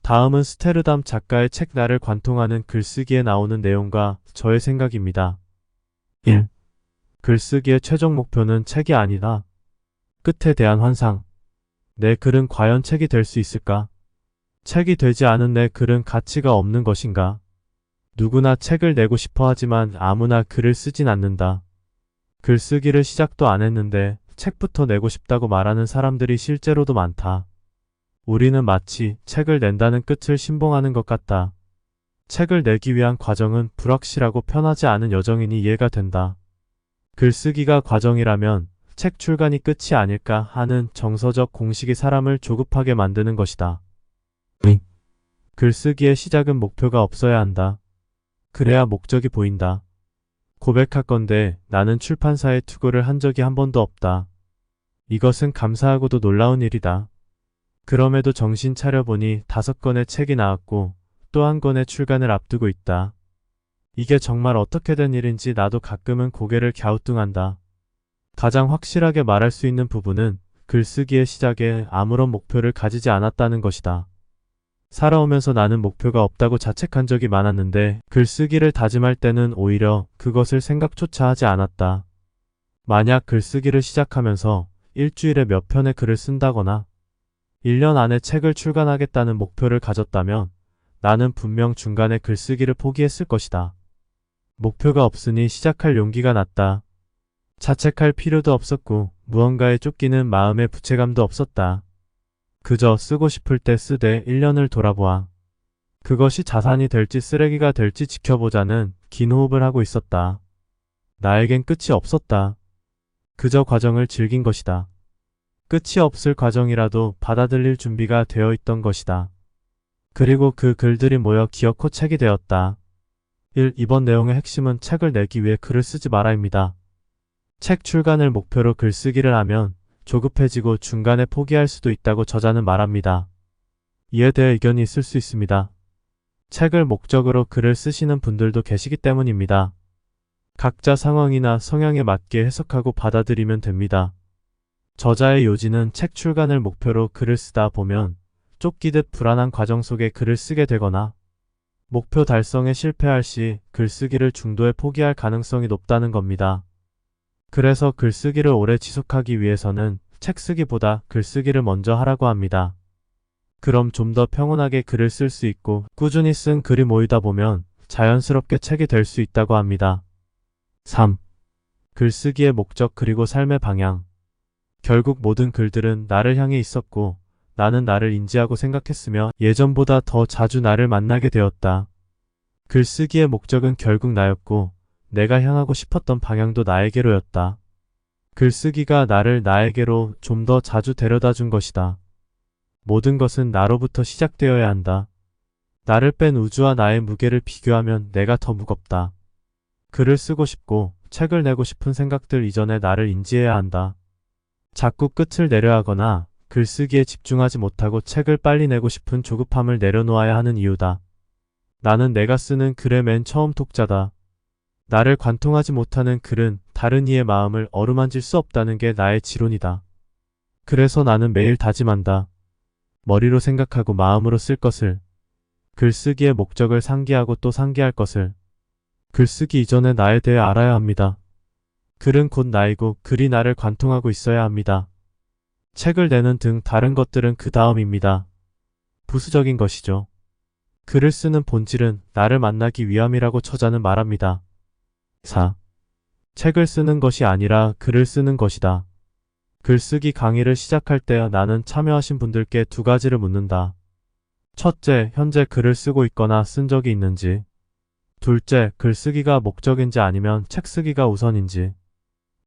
다음은 스테르담 작가의 책 나를 관통하는 글쓰기에 나오는 내용과 저의 생각입니다. 1. 글쓰기의 최종 목표는 책이 아니다. 끝에 대한 환상. 내 글은 과연 책이 될 수 있을까? 책이 되지 않은 내 글은 가치가 없는 것인가? 누구나 책을 내고 싶어 하지만 아무나 글을 쓰진 않는다. 글쓰기를 시작도 안 했는데 책부터 내고 싶다고 말하는 사람들이 실제로도 많다. 우리는 마치 책을 낸다는 끝을 신봉하는 것 같다. 책을 내기 위한 과정은 불확실하고 편하지 않은 여정이니 이해가 된다. 글쓰기가 과정이라면 책 출간이 끝이 아닐까 하는 정서적 공식이 사람을 조급하게 만드는 것이다. 글쓰기의 시작은 목표가 없어야 한다. 그래야 목적이 보인다. 고백할건대 나는 출판사에 투고를 한 적이 한 번도 없다. 이것은 감사하고도 놀라운 일이다. 그럼에도 정신 차려보니 5권의 책이 나왔고 또 한 권의 출간을 앞두고 있다. 이게 정말 어떻게 된 일인지 나도 가끔은 고개를 갸우뚱한다. 가장 확실하게 말할 수 있는 부분은 글쓰기의 시작에 아무런 목표를 가지지 않았다는 것이다. 살아오면서 나는 목표가 없다고 자책한 적이 많았는데 글쓰기를 다짐할 때는 오히려 그것을 생각조차 하지 않았다. 만약 글쓰기를 시작하면서 일주일에 몇 편의 글을 쓴다거나 1년 안에 책을 출간하겠다는 목표를 가졌다면 나는 분명 중간에 글쓰기를 포기했을 것이다. 목표가 없으니 시작할 용기가 났다. 자책할 필요도 없었고 무언가에 쫓기는 마음의 부채감도 없었다. 그저 쓰고 싶을 때 쓰되 1년을 돌아보아. 그것이 자산이 될지 쓰레기가 될지 지켜보자는 긴 호흡을 하고 있었다. 나에겐 끝이 없었다. 그저 과정을 즐긴 것이다. 끝이 없을 과정이라도 받아들일 준비가 되어 있던 것이다. 그리고 그 글들이 모여 기어코 책이 되었다. 1. 이번 내용의 핵심은 책을 내기 위해 글을 쓰지 마라입니다. 책 출간을 목표로 글쓰기를 하면 조급해지고 중간에 포기할 수도 있다고 저자는 말합니다. 이에 대해 의견이 있을 수 있습니다. 책을 목적으로 글을 쓰시는 분들도 계시기 때문입니다. 각자 상황이나 성향에 맞게 해석하고 받아들이면 됩니다. 저자의 요지는 책 출간을 목표로 글을 쓰다 보면 쫓기듯 불안한 과정 속에 글을 쓰게 되거나 목표 달성에 실패할 시 글쓰기를 중도에 포기할 가능성이 높다는 겁니다. 그래서 글쓰기를 오래 지속하기 위해서는 책 쓰기보다 글쓰기를 먼저 하라고 합니다. 그럼 좀 더 평온하게 글을 쓸 수 있고 꾸준히 쓴 글이 모이다 보면 자연스럽게 책이 될 수 있다고 합니다. 3. 글쓰기의 목적 그리고 삶의 방향. 결국 모든 글들은 나를 향해 있었고 나는 나를 인지하고 생각했으며 예전보다 더 자주 나를 만나게 되었다. 글쓰기의 목적은 결국 나였고 내가 향하고 싶었던 방향도 나에게로였다. 글쓰기가 나를 나에게로 좀 더 자주 데려다 준 것이다. 모든 것은 나로부터 시작되어야 한다. 나를 뺀 우주와 나의 무게를 비교하면 내가 더 무겁다. 글을 쓰고 싶고 책을 내고 싶은 생각들 이전에 나를 인지해야 한다. 자꾸 끝을 내려 하거나 글쓰기에 집중하지 못하고 책을 빨리 내고 싶은 조급함을 내려놓아야 하는 이유다. 나는 내가 쓰는 글의 맨 처음 독자다. 나를 관통하지 못하는 글은 다른 이의 마음을 어루만질 수 없다는 게 나의 지론이다. 그래서 나는 매일 다짐한다. 머리로 생각하고 마음으로 쓸 것을. 글쓰기의 목적을 상기하고 또 상기할 것을. 글쓰기 이전에 나에 대해 알아야 합니다. 글은 곧 나이고 글이 나를 관통하고 있어야 합니다. 책을 내는 등 다른 것들은 그 다음입니다. 부수적인 것이죠. 글을 쓰는 본질은 나를 만나기 위함이라고 저자는 말합니다. 4. 책을 쓰는 것이 아니라 글을 쓰는 것이다. 글쓰기 강의를 시작할 때 나는 참여하신 분들께 2가지를 묻는다. 첫째, 현재 글을 쓰고 있거나 쓴 적이 있는지. 둘째, 글쓰기가 목적인지 아니면 책 쓰기가 우선인지.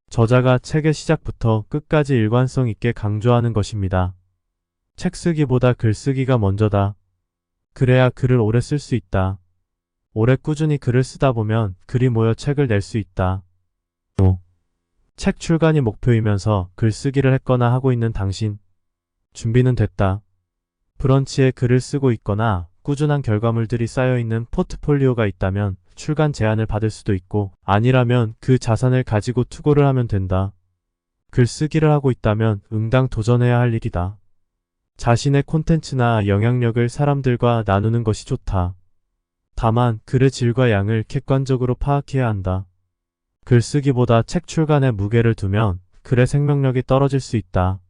저자가 책의 시작부터 끝까지 일관성 있게 강조하는 것입니다. 책 쓰기보다 글쓰기가 먼저다. 그래야 글을 오래 쓸 수 있다. 오래 꾸준히 글을 쓰다 보면 글이 모여 책을 낼 수 있다. 5. 책 출간이 목표이면서 글쓰기를 했거나 하고 있는 당신. 준비는 됐다. 브런치에 글을 쓰고 있거나 꾸준한 결과물들이 쌓여있는 포트폴리오가 있다면 출간 제안을 받을 수도 있고 아니라면 그 자산을 가지고 투고를 하면 된다. 글쓰기를 하고 있다면 응당 도전해야 할 일이다. 자신의 콘텐츠나 영향력을 사람들과 나누는 것이 좋다. 다만 글의 질과 양을 객관적으로 파악해야 한다. 글쓰기보다 책 출간에 무게를 두면 글의 생명력이 떨어질 수 있다.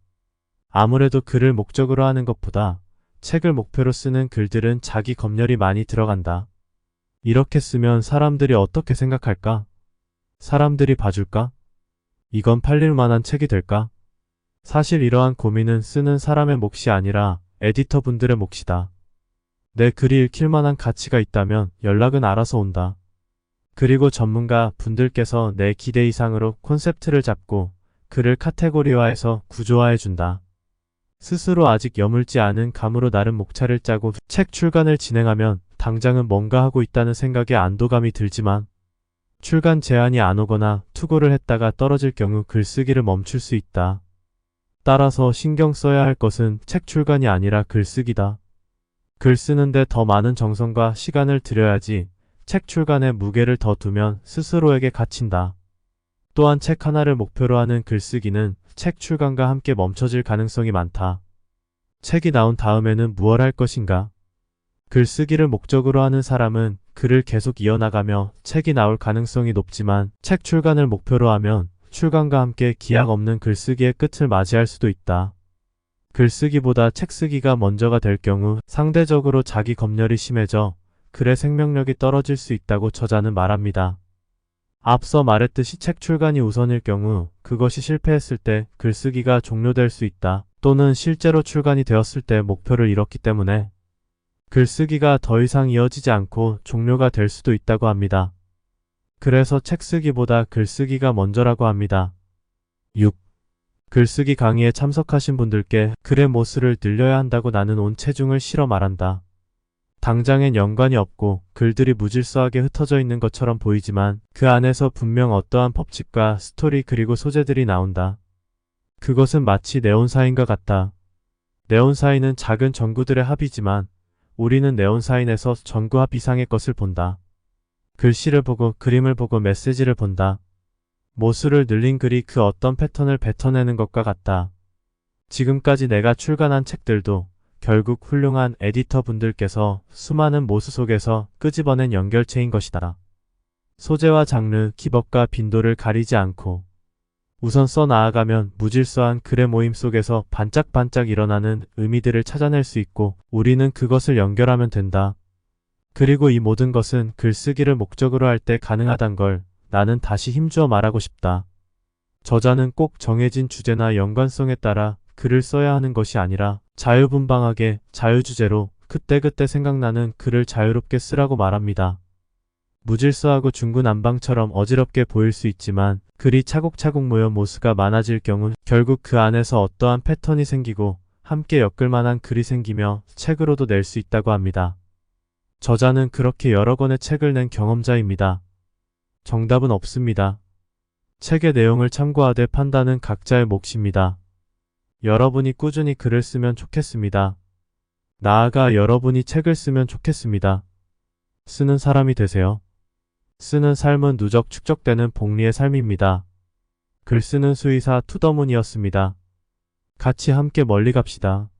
아무래도 글을 목적으로 하는 것보다 책을 목표로 쓰는 글들은 자기 검열이 많이 들어간다. 이렇게 쓰면 사람들이 어떻게 생각할까? 사람들이 봐줄까? 이건 팔릴 만한 책이 될까? 사실 이러한 고민은 쓰는 사람의 몫이 아니라 에디터 분들의 몫이다. 내 글이 읽힐 만한 가치가 있다면 연락은 알아서 온다. 그리고 전문가 분들께서 내 기대 이상으로 콘셉트를 잡고 글을 카테고리화해서 구조화해준다. 스스로 아직 여물지 않은 감으로 나름 목차를 짜고 책 출간을 진행하면 당장은 뭔가 하고 있다는 생각에 안도감이 들지만 출간 제안이 안 오거나 투고를 했다가 떨어질 경우 글쓰기를 멈출 수 있다. 따라서 신경 써야 할 것은 책 출간이 아니라 글쓰기다. 글 쓰는데 더 많은 정성과 시간을 들여야지 책 출간에 무게를 더 두면 스스로에게 갇힌다. 또한 책 하나를 목표로 하는 글쓰기는 책 출간과 함께 멈춰질 가능성이 많다. 책이 나온 다음에는 무얼 할 것인가? 글쓰기를 목적으로 하는 사람은 글을 계속 이어나가며 책이 나올 가능성이 높지만 책 출간을 목표로 하면 출간과 함께 기약 없는 글쓰기의 끝을 맞이할 수도 있다. 글쓰기보다 책 쓰기가 먼저가 될 경우 상대적으로 자기 검열이 심해져 글의 생명력이 떨어질 수 있다고 저자는 말합니다. 앞서 말했듯이 책 출간이 우선일 경우 그것이 실패했을 때 글쓰기가 종료될 수 있다. 또는 실제로 출간이 되었을 때 목표를 잃었기 때문에 글쓰기가 더 이상 이어지지 않고 종료가 될 수도 있다고 합니다. 그래서 책 쓰기보다 글쓰기가 먼저라고 합니다. 6. 글쓰기 강의에 참석하신 분들께 글의 모수를 늘려야 한다고 나는 온 체중을 실어 말한다. 당장엔 연관이 없고 글들이 무질서하게 흩어져 있는 것처럼 보이지만 그 안에서 분명 어떠한 법칙과 스토리 그리고 소재들이 나온다. 그것은 마치 네온사인과 같다. 네온사인은 작은 전구들의 합이지만 우리는 네온사인에서 전구 합 이상의 것을 본다. 글씨를 보고 그림을 보고 메시지를 본다. 모수를 늘린 글이 그 어떤 패턴을 뱉어내는 것과 같다. 지금까지 내가 출간한 책들도 결국 훌륭한 에디터 분들께서 수많은 모수 속에서 끄집어낸 연결체인 것이다. 소재와 장르, 기법과 빈도를 가리지 않고 우선 써나아가면 무질서한 글의 모임 속에서 반짝반짝 일어나는 의미들을 찾아낼 수 있고 우리는 그것을 연결하면 된다. 그리고 이 모든 것은 글쓰기를 목적으로 할 때 가능하단 걸 나는 다시 힘주어 말하고 싶다. 저자는 꼭 정해진 주제나 연관성에 따라 글을 써야 하는 것이 아니라 자유분방하게 자유주제로 그때그때 생각나는 글을 자유롭게 쓰라고 말합니다. 무질서하고 중구난방처럼 어지럽게 보일 수 있지만 글이 차곡차곡 모여 모수가 많아질 경우 결국 그 안에서 어떠한 패턴이 생기고 함께 엮을 만한 글이 생기며 책으로도 낼 수 있다고 합니다. 저자는 그렇게 여러 권의 책을 낸 경험자입니다. 정답은 없습니다. 책의 내용을 참고하되 판단은 각자의 몫입니다. 여러분이 꾸준히 글을 쓰면 좋겠습니다. 나아가 여러분이 책을 쓰면 좋겠습니다. 쓰는 사람이 되세요. 쓰는 삶은 누적 축적되는 복리의 삶입니다. 글 쓰는 수의사 투더문이었습니다. 같이 함께 멀리 갑시다.